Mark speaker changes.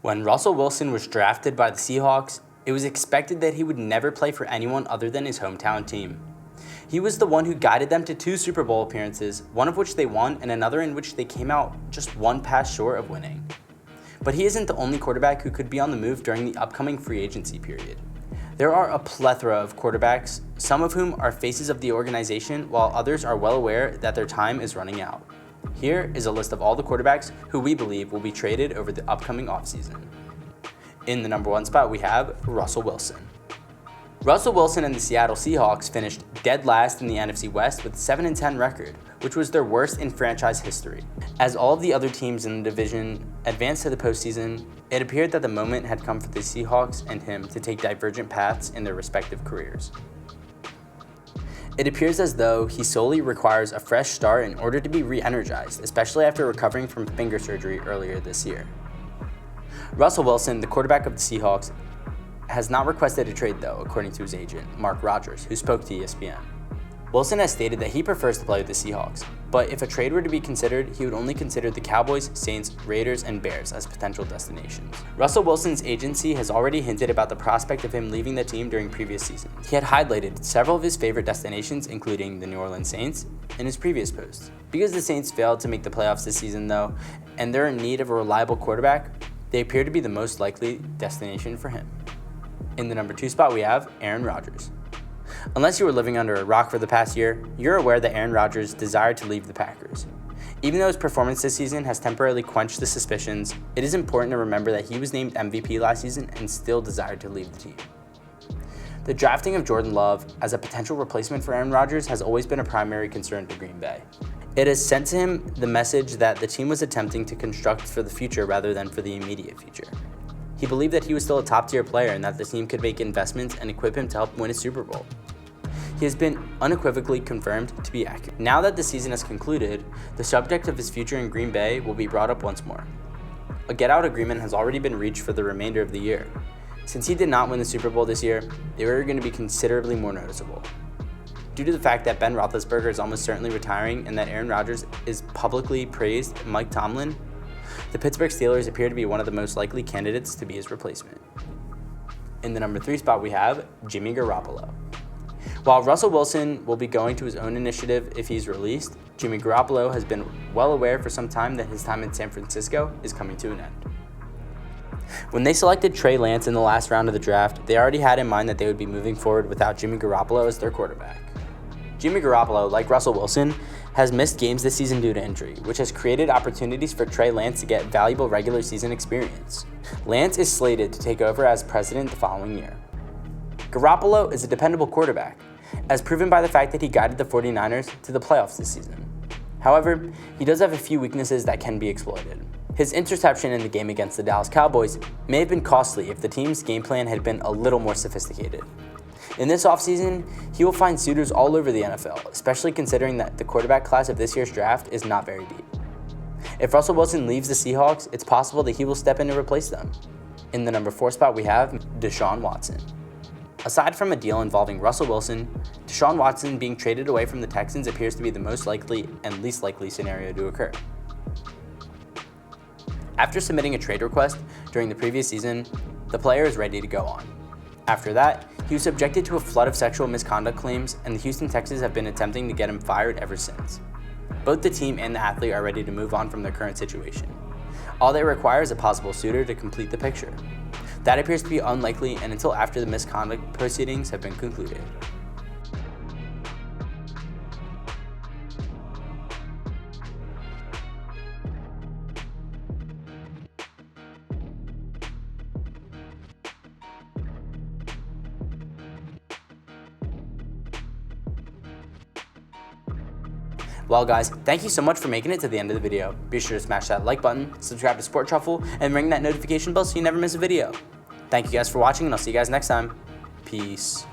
Speaker 1: When Russell Wilson was drafted by the Seahawks, it was expected that he would never play for anyone other than his hometown team. He was the one who guided them to 2 Super Bowl appearances, one of which they won and another in which they came out just one pass short of winning. But he isn't the only quarterback who could be on the move during the upcoming free agency period. There are a plethora of quarterbacks, some of whom are faces of the organization, while others are well aware that their time is running out. Here is a list of all the quarterbacks who we believe will be traded over the upcoming offseason. In the number 1 spot, we have Russell Wilson. Russell Wilson and the Seattle Seahawks finished dead last in the NFC West with a 7-10 record, which was their worst in franchise history. As all of the other teams in the division advanced to the postseason, it appeared that the moment had come for the Seahawks and him to take divergent paths in their respective careers. It appears as though he solely requires a fresh start in order to be re-energized, especially after recovering from finger surgery earlier this year. Russell Wilson, the quarterback of the Seahawks, has not requested a trade though, according to his agent, Rodgers, who spoke to ESPN. Wilson has stated that he prefers to play with the Seahawks, but if a trade were to be considered, he would only consider the Cowboys, Saints, Raiders, and Bears as potential destinations. Russell Wilson's agency has already hinted about the prospect of him leaving the team during previous seasons. He had highlighted several of his favorite destinations, including the New Orleans Saints, in his previous posts. Because the Saints failed to make the playoffs this season though, and they're in need of a reliable quarterback, they appear to be the most likely destination for him. In the number 2 spot, we have Aaron Rodgers. Unless you were living under a rock for the past year, you're aware that Aaron Rodgers desired to leave the Packers. Even though his performance this season has temporarily quenched the suspicions, it is important to remember that he was named MVP last season and still desired to leave the team. The drafting of Jordan Love as a potential replacement for Aaron Rodgers has always been a primary concern to Green Bay. It has sent to him the message that the team was attempting to construct for the future rather than for the immediate future. He believed that he was still a top-tier player and that the team could make investments and equip him to help win a Super Bowl. He has been unequivocally confirmed to be accurate. Now that the season has concluded, the subject of his future in Green Bay will be brought up once more. A get-out agreement has already been reached for the remainder of the year. Since he did not win the Super Bowl this year, they were going to be considerably more noticeable. Due to the fact that Ben Roethlisberger is almost certainly retiring and that Aaron Rodgers is publicly praised Mike Tomlin, the Pittsburgh Steelers appear to be one of the most likely candidates to be his replacement. In the number 3 spot, we have Jimmy Garoppolo. While Russell Wilson will be going to his own initiative if he's released, Jimmy Garoppolo has been well aware for some time that his time in San Francisco is coming to an end. When they selected Trey Lance in the last round of the draft, they already had in mind that they would be moving forward without Jimmy Garoppolo as their quarterback. Jimmy Garoppolo, like Russell Wilson, has missed games this season due to injury, which has created opportunities for Trey Lance to get valuable regular season experience. Lance is slated to take over as president the following year. Garoppolo is a dependable quarterback, as proven by the fact that he guided the 49ers to the playoffs this season. However, he does have a few weaknesses that can be exploited. His interception in the game against the Dallas Cowboys may have been costly if the team's game plan had been a little more sophisticated. In this offseason, he will find suitors all over the NFL, especially considering that the quarterback class of this year's draft is not very deep. If Russell Wilson leaves the Seahawks, it's possible that he will step in to replace them. In the number 4 spot, we have Deshaun Watson. Aside from a deal involving Russell Wilson, Deshaun Watson being traded away from the Texans appears to be the most likely and least likely scenario to occur. After submitting a trade request during the previous season, the player is ready to go on. After that, he was subjected to a flood of sexual misconduct claims, and the Houston Texans have been attempting to get him fired ever since. Both the team and the athlete are ready to move on from their current situation. All they require is a possible suitor to complete the picture. That appears to be unlikely and until after the misconduct proceedings have been concluded. Well guys, thank you so much for making it to the end of the video. Be sure to smash that like button, subscribe to Sport Truffle, and ring that notification bell so you never miss a video. Thank you guys for watching, and I'll see you guys next time. Peace.